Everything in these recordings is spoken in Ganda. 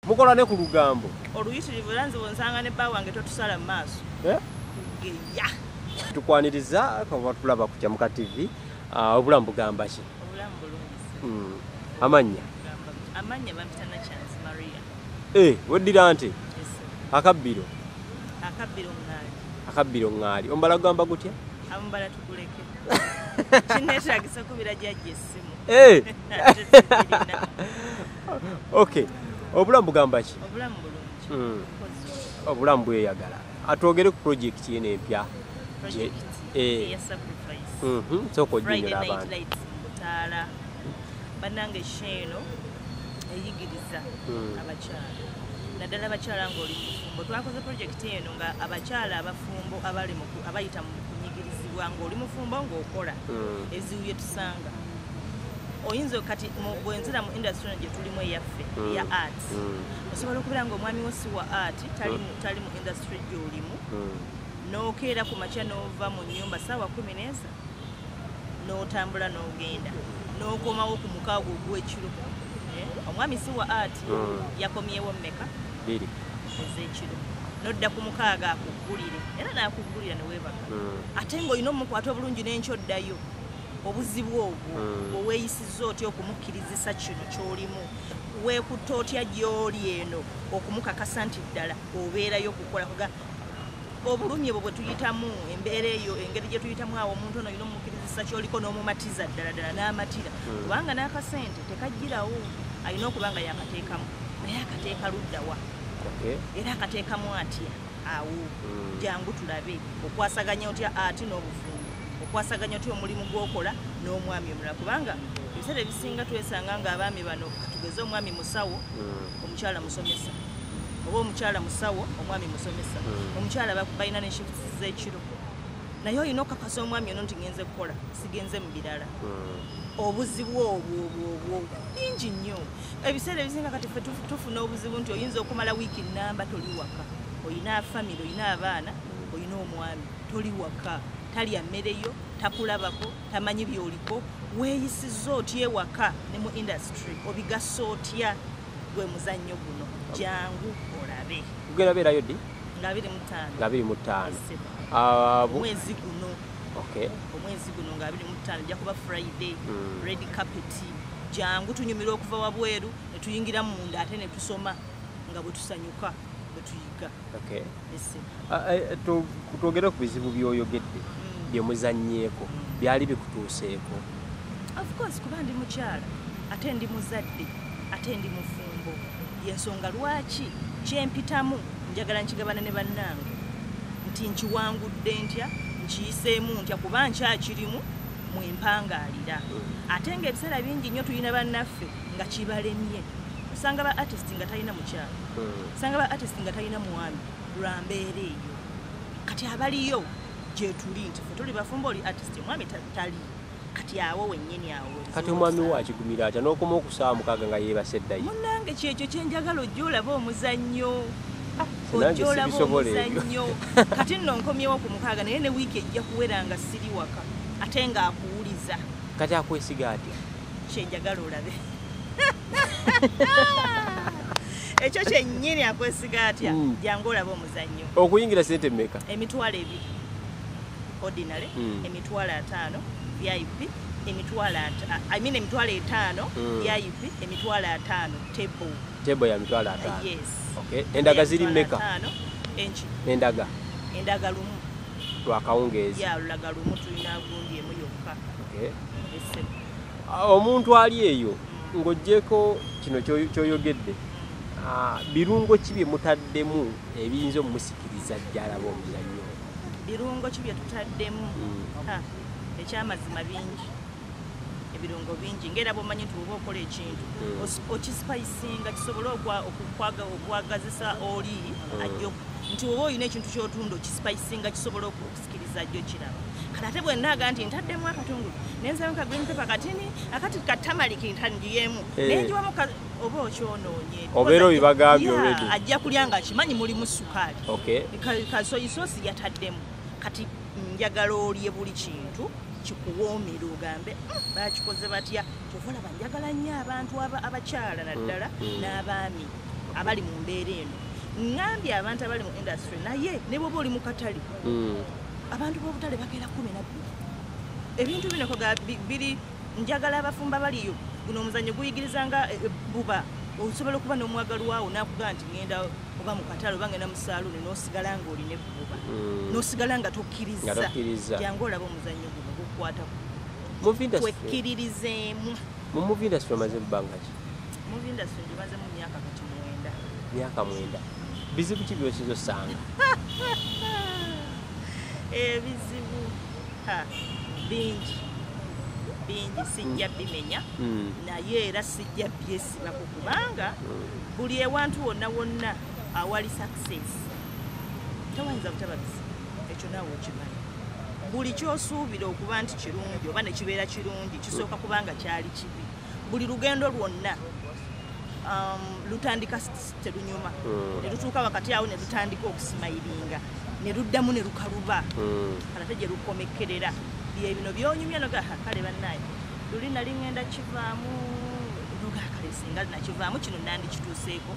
mukola ne ku lugambo oluyitirivu era nze bwonsanga ne bba wange totusala mu maaso geya tukwaniriza kaba tulaba ku Kyamuka TV obulamu bugamba ki obulamu bulungi amanya bampita na chance Maria weddira nte akabbiro ŋŋaali ombala gamba gutya amumbala tukuleke kineetagisa kubira jjajja essimu okay obulamu bugamba ki obulamu bulungi obulamu bweyagala atwogere ku project yene empya sooka ojjinira abantu Butaala bannange sheeno eyigiriza abakyala naddala abakyala ng'oli mufumbo twakoze project eno nga abakyala abafumbo abayita mu kunyigirizibwa ng'oli mufumbo ng'okola ezibu bye tusanga oyinza kati bwenzira mu industry gye tulimu eyaffe eya art osobola okubeera ng'omwami wo si wa art tali mu industry gy'olimu n'okeera ku makya n'ova mu nnyumba ssaawa 10 n'eza n'otambula n'ogenda n'okomawo ku mukaago ogw'ekiro omwami si wa art yakomyewo mmeka ez'ekiro nodda ku mukaaga akuggulire era n'akuggulira ne weebaka ate ng'olina omukwata obulungi n'enkyoddayo obuzibu obwo bweweeyisizza otya okumukkirizisa kino ky'olimu weekutta otya gy'oli eno okumukakasa nti ddala obeerayo okukola kuga obulumi obwo bwe tuyitamu embeera eyo engeri gye tuyitamu awo omuntu ono olina omukkirizisa ky'oliko n'omumatiza ddala n'amatira kubanga n'akasente tekajjirawo alina okuba nga yakateekamu naye akateeka luddawa era akateekamu atya awo jangu tulabe okwasaganya otya ati n'obufumbo okwasaganya otya omulimu gw'okola n'omwami omulala kubanga ebiseera ebisinga twesanga ng'abaami bano katugeze omwami musawo omukyala musomesa oba omukyala musawo omwami musomesa omukyala balina n'eshifts z'ekiro naye olina okukakasa omwami ono nti ngenze kukola sigenze mu birala obuzibu obwo bingi nnyo ebiseera ebisinga kati ffe tufuna obuzibu nti oyinza okumala wiiki nnamba toli waka olina famire olina abaana olina omwami toli waka talya mmereyo takulabako tamanyi byoliko weeyisizza otya ewaka ne mu industry obigasa otya gwe muzannyo guno jangu olabe kugenda beerayo ddi nga 25 omwezi guno omwezi guno nga 25 ejja kuba Friday red carpet jangu tunyumira okuva wabweru ne tuyingira munda ate ne tusoma nga bwe tusanyuka bwe tuyiga twogere ku bizibu by'oyogedde bye muzannyeeko byali bikutuuseeko of course kuba ndi mukyala ate ndi muzadde ate ndi mufumbo yensonga lwaki kyempitamu njagala nkigabana ne bannange nti nkiwangudde ntya nkiyiseemu ntya kuba nkyakirimu mwempangaalira ate ng'ebiseera bingi nnyo tulina bannaffe nga kibalemye osanga ba artist nga talina mukyala osanga ba artist nga talina mwami lwa mbeera eyo kati abaliyo gye tuli nti ffe tuli bafumbo oli artist mwami tali kati awo wennyini awo kati omwami wo akigumira atya n'okoma okusaawa mukaaga nga yeebase ddayo munnange kyekyo kyenjagala ojja olaba omuzannyo kati nno nkomyewo ku mukaaga naye ne wiiki ejja kuwera nga siri waka ate ng'akuwuliza kati akwesiga atya kyenjagala olabe ekyo kyennyini akwesiga atya jangu olaba omuzannyo okuyingira sente mmeka emitwalo 2 ordinary emitwalo 5 VIP emitwalo 5 VIP emitwalo 5 table ya mitwalo 5 yes okay endaga ziri mmeka enchi endaga lumu lwakawungeezi ya lulaga lumu tulina gundi emu yokka okay omuntu ali eyo ng'oggyeko kino ky'oyogedde birungo ki bye mutaddemu ebiyinza omusikiriza gy'alaba omuzannyo birungo ki bye tutaddemu ekyamazima bingi ebirungo bingi ng'era bw'omanyi nti oba okola ekintu okisipayisinga kisobole okwagazisa oli ajjo nti oba olina ekintu ky'otunda okisipayisinga kisobole okusikiriza ajjo kiraba kati ate bwe nnaaga nti ntaddemu akatungulu nenzamu ka green pepper katini akati katamaliki ntandiyemu nenjiwamu oba okyonoonye obeera obibagambye already ajja kulya nga akimanyi mulimu sukaali kasoyisoosi yataddemu kati njagala olye buli kintu kikuwoomera ogambe bakikoze batya kyova olaba njagala nnyo abantu abakyala naddala n'abaami abali mu mbeera eno ngambye abantu abali mu industry naye ne bwoba oli mu katale abantu b'obutale bakeera 12 ebintu bino koga biri njagala abafumba baliyo guno omuzannyo guyigiriza nga buba osobola okuba n'omwagalwawo nakugaa nti ngenda oba mu katale oba ngenda mu saaluni n'osigala nga olina ebbuba n'osigala nga tokkiriza jangu olaba omuzannyo guno gukwatako wekkiririzeemu mu movie industry omaze bbanga ki movie industry ngimazemu myaka kati 9 bizibu ki byosizo osanga ebizibu bingi sijja bimenya naye era sijja byesibako kubanga buli ewantu wonna awali success tewayinza butaba bizibu ekyo naawe okimanyi buli kyosuubira okuba nti kirungi oba nekibeera kirungi kisooka kubanga kyali kibi buli lugendo lwonna lutandika terunyuma ne lutuuka wakati awo ne lutandika okusimayiringa ne luddamu ne lukaluba ate gye lukomekkerera bye bino byonyumya noga kale bannaye luli nali ngenda kivaamu noga kale singa nakivaamu kino nandikituuseeko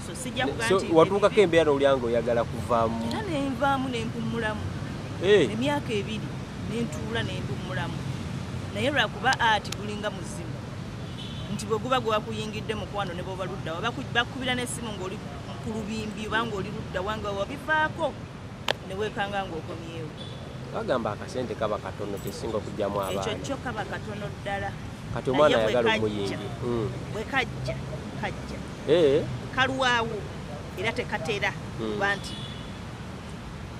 so sijja kuga nti watuukako embeera olyango oyagala kuvaamu era nenvaamu nempumulamu emyaka 2 nentuula nempumulamu naye lwakuba ati gulinga muzimu nti bwe guba gwakuyingidde mukwano ne bwoba luddawa bakubira n'essimu ng'oli ku lubimbi oba ng'oli ludda wanga wabivaako ne weekanga ng'okomyewo bagamba akasente kaba katono kisinga okujjamu abaana ekyo kyo kaba katono ddala kati omwana ayagala omuyingi bwe kajja kalwawo era tekatera kuba nti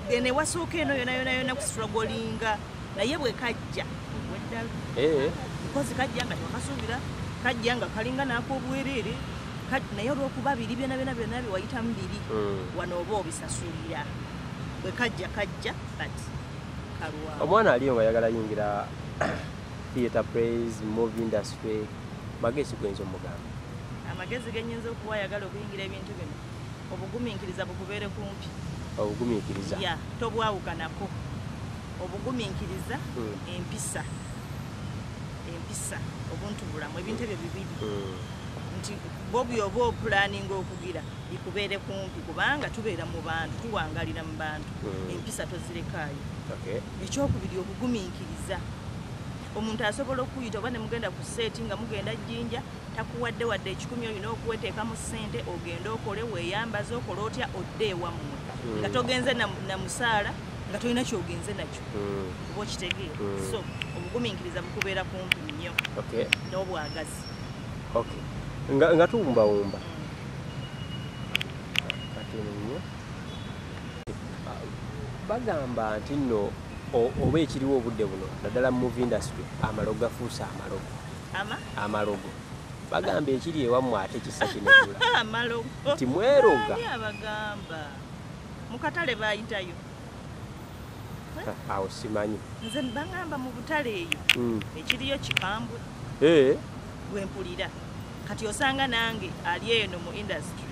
ene wasooka eno yona kustrugglinga naye bwe kajja weddala because kajja nga twakasuubira kajja nga kalinga n'ak'obwereere naye olw'okuba biri byonna biwayitamu 2 wano oba obisasulira bwe kajja but kalwawo omwana aliyo nga ayagala yingira theatre plays movie industry magezi gwenza omugamba amagezi genyinza okuba ayagala okuyingira ebintu bino obugumiikiriza bukubeere kumpi obugumiikiriza tobwawukanako obugumiikiriza empisa obuntubulamu ebintu ebyo bibiri nti bobi oba opulaninga okugira bikubeere kumpi kubanga tubeera mu bantu tuwangalira mu bantu empisa tozirekaayo ekyokubiri obugumiikiriza omuntu asobola okuyita oba ne mugenda ku seeti nga mugenda jjinja takuwadde wadde 10 olina okuweteekamu ssente ogende okole weeyambaze okole otya odde ewammwe nga togenze na musaala nga tolina kyogenze nakyo oba okitegeera so obugumiikiriza bukubeera kumpi nnyo n'obwagazi nga tuwumbawumba katono nnyo bagamba nti nno oba ekiriwo obudde buno naddala mu movie industry amalogo gafuuse amalogo bagamba ekiri ewammwe ate kisa kinegula amalogo nti mweroga abagamba mu katale baayitayo awo simanyi nze bagamba mu butale eyo ekiriyo kikambwe bwempulira kati osanga nange ali eno mu industry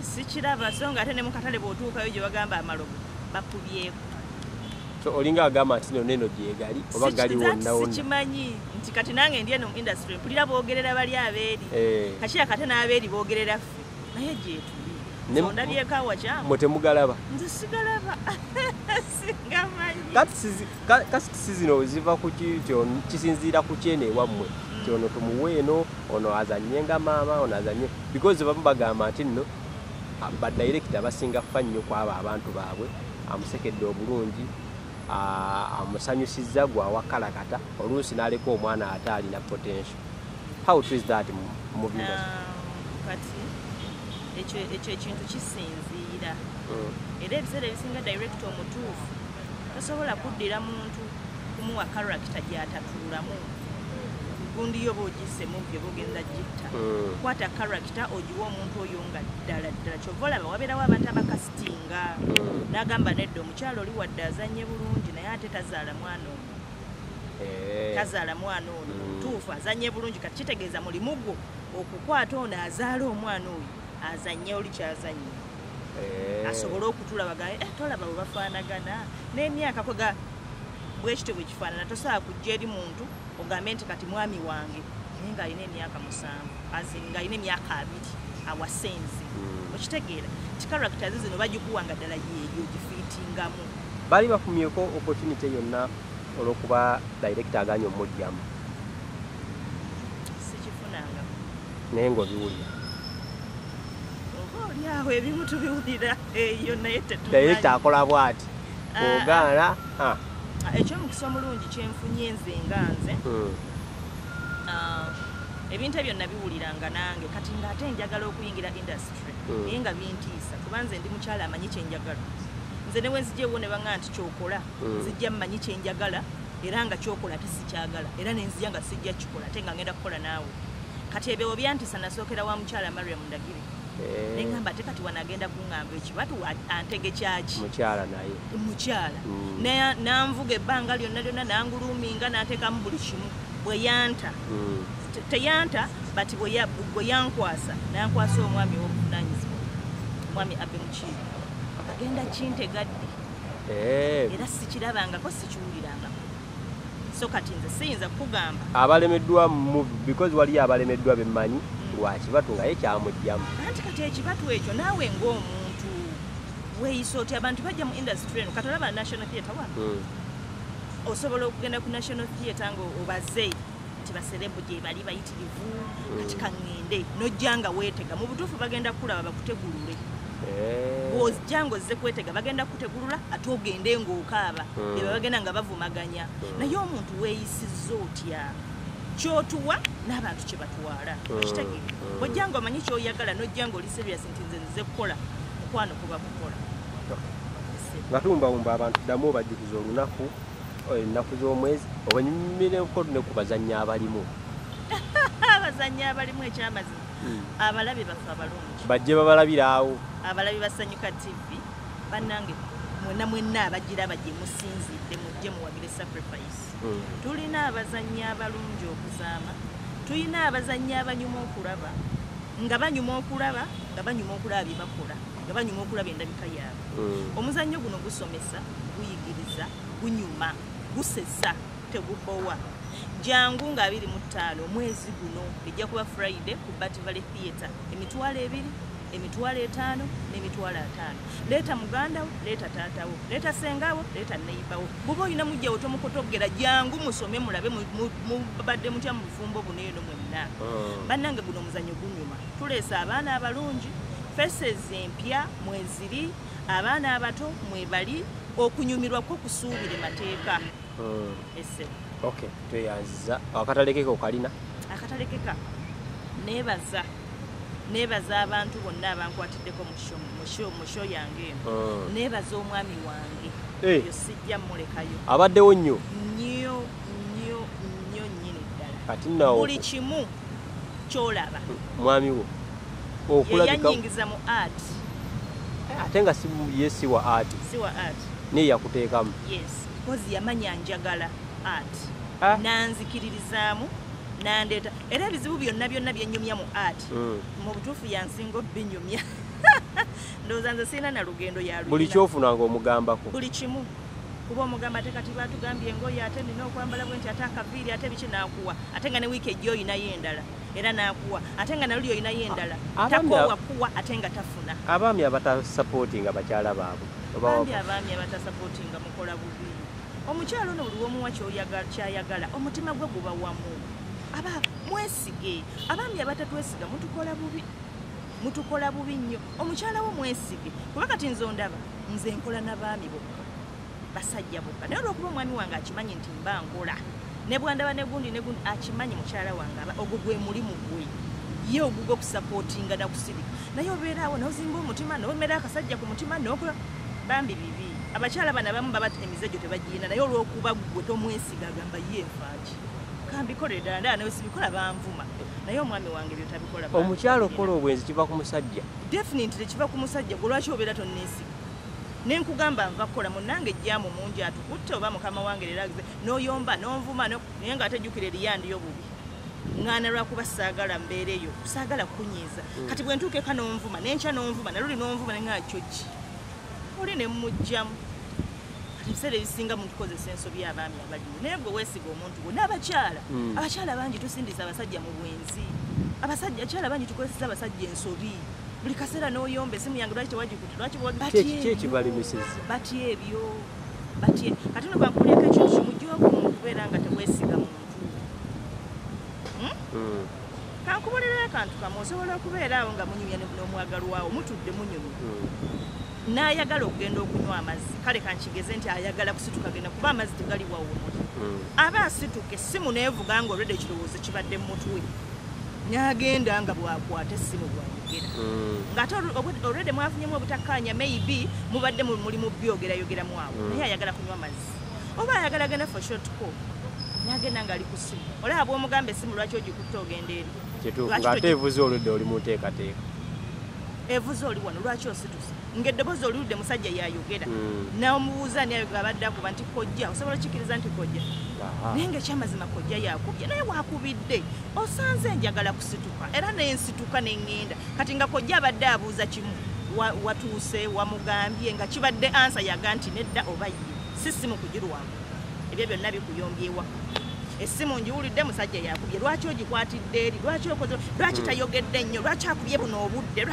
sikiraba so nga ate ne mu katale bw'otuukayo gye bagamba amalogo bakubyeko so olinga agamba nti neno gyegali oba gali wonna sikimanyi nti kati nange ndi eno mu industry mpulira boogerera bali abeeri kakiya kate n'abeeri boogerera ffe naye gyetuli ondabyeko awakyamu mwe temugalaba nze sigalaba singamanyi kasi sizino weziva ku kisinziira ku kyene ewammwe nti ono tumuwe eno ono azannye nga maama ono azannye because bamu bagamba nti nno badirector basinga kufa nnyo kwabo abantu baabwe amusekedde obulungi amusanyusizza gwawakalakata oluusi n'aleka omwana ate alina potential. How is that moving kati ekyo ekintu kisinziira era ebiseera ebisinga director omutuufu tasobola kuddira muntu kumuwa character gy'atatuulamu gundi yo bogise movie bogenda jitta kwata character ojiwa omuntu oyo nga ddala kyova olaba wabeerawo abantu abakasitinga n'agamba nedda omukyalo oli wadde azannye bulungi naye ate tazaala mwana ono mutuufu azannye bulungi kati kitegeeza mulimu gwo okukwata ono azaala omwana oyo azannye oli kyazannye asobole okutula bagaye tolaba bwe bafaanagana n'emyaka kwega bwekityo bwe kifaanana tosobola kujja eri muntu ogambe nti kati mwami wange naye ng'alina emyaka 7 azinga alina emyaka 2 awasenze okitegeera ti characters zino bagikuwanga ddala yeeyo gifiitingamu bali bafumyeko opportunity yonna olwokuba director aganye omudyamu sikifunanga naye ng'obiwulira oba oliawo ebimu tubiwulira eyo naye director akola bw'ati ogaana ekyomukisa omulungi kyenfunye nze nga nze ebintu ebyo nabiwuliranga nange kati ng'ate njagala okuyingira industry naye nga bintiisa kuba nze ndi mukyala amanyi kyenjagala nze ne wenzijjeewo ne baŋŋa nti kyokola nzijja mmanyi kyenjagala era nga kyokola ate sikyagala era nenzija nga sijja kikola ate nga ngenda kukola naawe kati ebyo byantiisa nasookera wa mukyala Mariam Ndagire neŋŋamba ate kati wanagenda kuŋŋamba ekibatu antege kyaki mukyala naye mukyala nanvuga ebbanga lyonna nanguluuminga n'ateekamu buli kimu bwe yanta teyanta bati bwe yankwasa nankwasa omwami w'obuvunaanyizibwa omwami Abe Mukiibi agenda kintegadde era sikirabangako sikiwulirangako so kati nze siyinza kukugamba abalemeddwa mu because waliyo abalemeddwa bemmanyi lwakibatu nga ye kyamugyamu anti kati ekibatu ekyo naawe ng'omuntu weeyisa oti abantu bajja mu industry eno kati olaba National Theatre wano osobola okugenda ku National Theatre nga obaze nti baserebu gye bali bayitirivu kati kaŋŋende nojja nga weetega mu butuufu bagenda kulaba bakutegulule bw'ojja ng'ozze kwetega bagenda kutegulula ate ogende ng'okaaba eba bagenda nga bavumaganya naye omuntu weeyisizza otya kyotuwa n'abantu kye batwala okitegeera bw'ojja nga omanyi kyoyagala n'ojja nga oli serious nti nze nze kukola mukwano kuba kukola nga tumbawumba abantu ddamu obajjukiza olunaku ennaku z'omwezi obanyumireko ne ku bazannyi abalimu abazannyi abalimu ekyamazima abalabi baffe abalungi bajje babalabira awo abalabi basanyuka TV bannange mwenna abagira bajje musinzidde mujje muwagire sacrifice tulina abazannyi abalungi okuzaama tulina abazannyi abanyuma okulaba nga banyuma okulaba bye bakola nga banyuma okulaba endabika yaabwe omuzannyo guno gusomesa guyigiriza gunyuma gusesa tegubowa jangu nga 25 omwezi guno ejja kuba Friday ku Bat Valley Theatre emitwalo 2 emitwalo 5 n'emitwalo 5 leeta mugandawo leeta taatawo leeta sengawo leeta neibawo buba olina mujjawo tomukotogera jangu musome mulabe mubadde mutya mu bufumbo buno eno mwenna bannange guno omuzannyo gunyuma tuleesa abaana abalungi faces empya mweziri abaana abato mwebali okunyumirwa ko kusuubire mateeka ese okay tweyanziza akatalekeka okalina akatalekeka nebaza abantu bonna abankwatiddeko mu show yange eno nebaza omwami wange yo sijja mulekayo abaddewo nnyo nnyini ddala kati nawo buli kimu kyolaba mwami wo yanyingiza mu art ate nga si wa art naye yakuteekamu yes kozi yamanya njagala art nanzikiririzaamu nandeeta era ebizibu byonna byennyumya mu art mu butuufu yansinga obbinyumya ndowooza nze sirina na lugendo yalulina buli kyofunanga omugambako buli kimu kuba omugamba ate kati batugambye engoye ate nina okwambala bwe nti ate akaviiri ate biki naakuwa ate nga ne wiiki ejja oyinayo endala era naakuwa ate nga naluli oyinayo endala takoowa kuwa ate nga tafuna abaami abatasapootinga bakyala baabwe abaami abatasapootinga mukola bubi omukyalo ono buli womuwa kyayagala omutima gwe guba wamu aba mwesige abaami abatatwesiga mutukola bubi nnyo omukyala wo mwesige kuba kati nze ondaba nze nkola n'abaami bokka basajja bokka naye olwokuba omwami wange akimanyi nti mba nkola ne bwandaba negundi akimanyi mukyala wange ogwo gwe mulimu gwe ye ogugwo okusapootinga nakusirika naye obeera awo nozimba omutima nomera akasajja ku mutima nokola bambi bibi abakyala bana bamu baba emizejo tebagiina naye olwokuba gwe tomwesiga agamba yeefaaki kambikola eddala nawe sibikola banvuma naye omwami wange byo tabikola omukyala okola obwenzi kiva ku musajja definitely kiva ku musajja gwe lwaki obeera tonneesiga nenkugamba nva kukola munange ejjaamu mungi atukutte oba mukama wange leragize n'oyomba n'onvuma naye nga atejjukira eriyandiyo bubi ŋŋaana lwakuba saagala mbeereyo saagala kunyiiza kati bwe ntuuka eka n'onvuma nenkya n'onvuma naluli n'onvuma neŋŋaa kyoki oli ne mujjamu kati Msere bisinga muntu kozesa ensobi abaami abaliwo. Naye gwe weesiga omuntu gwo n'abakyala. Abakyala bangi tusindisa abasajja mu bwenzi. Abakyala bangi tukozesa abasajja ensobi. Buli kaseera n'oyomba esimu yange lwaki tewagikutte lwaki kibalimisiza bati ebyo bati kati no bakulyako ekintu kimu gy'okubeera nga teweesiga muntu. Kankubuulira akantu kamu osobola okubeera awo nga munyumya n'omwagalwawo mutudde munyumya n'ayagala okugenda okunywa amazzi kale kankigeze nti ayagala kusituka genda kuba amazzi tegaliwawo omuli aba asituka essimu neevuga nga olwedde ekirowoozo kibadde mu mutwe n'agenda nga bwakwata essimu bwayogera ng'ate olwedde mwafunyemu obutakkaanya maybe mubadde muli mu byogerayogeramu awo naye ayagala kunywa amazzi oba ayagala genda for short call n'agenda ng'ali ku ssimu olaba bw'omugamba essimu lwaki ogikutte ogenda eri kituufu ng'ate evuze oludde oli mu nteekateeka evuze oli wano lwaki osituse ng'eddoboozi oludde musajja yayogera n'omubuuza ani ayogera abadde akuba nti kojja osobola okkiriza nti kojja naye ng'ekyamazima kojja yakubye naye wakubidde osanze njagala kusituka era nensituka neŋŋenda kati nga kojja abadde abuuza kimu watuuse wamugambye nga kibadde ansa yaga nti nedda oba ye si simu kugirwamu ebyo byonna bikuyombyewa essimu njiwulidde musajja yakubye lwaki ogikwatidde eri lwaki okoze lwaki tayogedde nnyo lwaki akubye buno obudde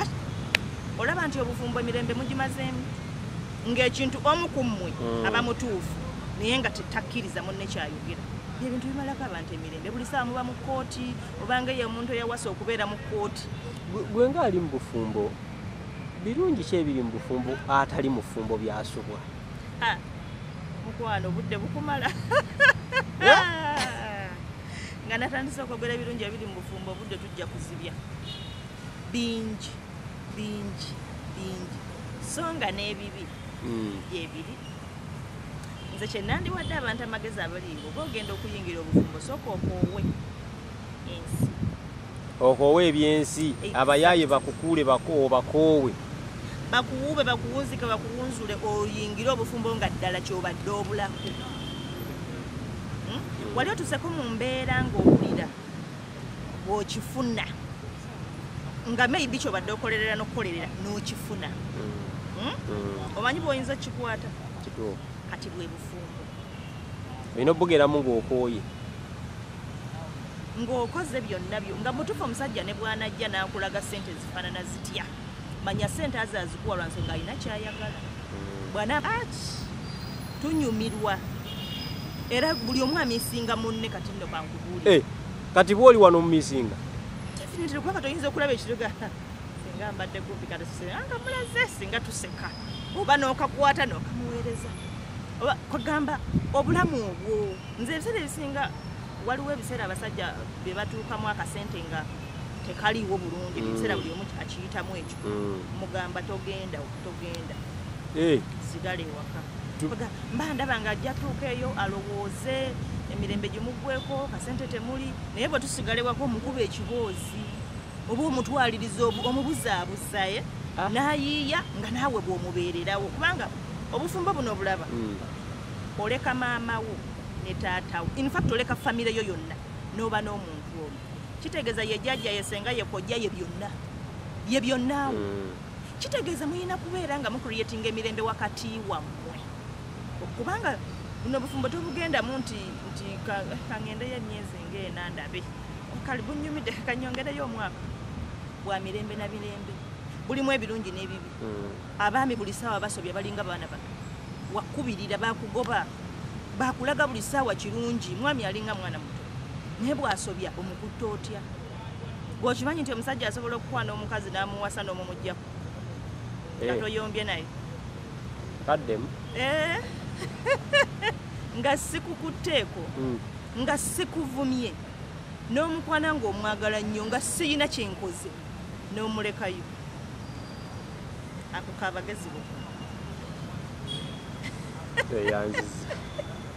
olaba nti obufumbo emirembe mugimazeemu ng'ekintu omu ku mmwe aba mutuufu naye nga takkiriza munne kyayogera ebintu bimalako abantu emirembe buli saa muba mu kkooti obanga ye omuntu eyawasa okubeera mu kkooti gwe ng'ali mu bufumbo birungi ki ebiri mu bufumbo atali mu fumbo byasubwa mukwano obudde bukumala nga natandise okwogera ebirungi ebiri mu bufumbo obudde tujja kuzibya bingi so nga n'ebibi byebiri nze kye nandiwadde abantu amagezi abaliiwo bw'ogenda okuyingira obufumbo sooka okoowe ensi okoowe ebyensi abayaaye bakukuule bakoowe bakuwuube bakuwunzike bakuwunzule oyingire obufumbo nga ddala kyobadde obulaku wali otuseko mu mbeera ng'owulira bw'okifuna nga maybe kyobadde okolerera n'okukolerera n'okifuna omanyi bw'oyinza kikwata kati bwe bufumbo olina obugeramu ng'okooye ng'okoze byonna byo nga mutuufu omusajja ne bw'anajja n'akulaga ssente zifaanana zitya manya ssente azazikuwa lwa nsonga alina kyayagala bwana tunyumirwa era buli omu amisinga munne kati nno kankubuulire kati bw'oli wano mu misinga definitely kuba kati oyinza okulaba ekiruga singa mbadde kumpi kati nga mulaze singa tuseka oba n'okakwata n'okamuweereza oba kwagamba obulamu obwo nze ebiseera ebisinga waliwo ebiseera abasajja bye batuukamu akasente nga tekaliiwo bulungi ebiseera buli omu akiyitamu ekyo mugamba togenda sigala ewaka mba ndaba nga ajja tuuka eyo alowooze emirembe gimuggweko kasente temuli naye bwe tusigala ewaka omukuba ekiboozi oba omutwaliriza omubuzaabuzaye n'ayiiya nga naawe bw'omubeererawo kubanga obufumbo buno obulaba oleka maamawo ne taatawo infact oleka famire yo yonna n'oba n'omuntu oyo kitegeeza ye jjajja ye senga ye kojja ye byonnaawo kitegeeza muyina kubeera nga mucreatinga emirembe wakati wammwe kubanga buno obufumbo tobugendamu nti kangendeyo emyezi ng'ena ndabe kali bunyumidde kanyongereyo omwaka bwa mirembe na mirembe bulimu ebirungi n'ebibi abaami buli ssaawa basobya balinga baana bato wakubirira bakugoba bakulaga buli ssaawa kirungi mwami alinga mwana muto naye bw'asobya omukutta otya bw'okimanyi nti omusajja asobola okukwana omukazi n'amuwasa n'omumugjaku katoyombye naye kaddemu nga sikukutteeko nga sikuvumye n'omukwana ng'omwagala nnyo nga siyina kyenkoze n'omulekayo ako kabagezi bokka yanziza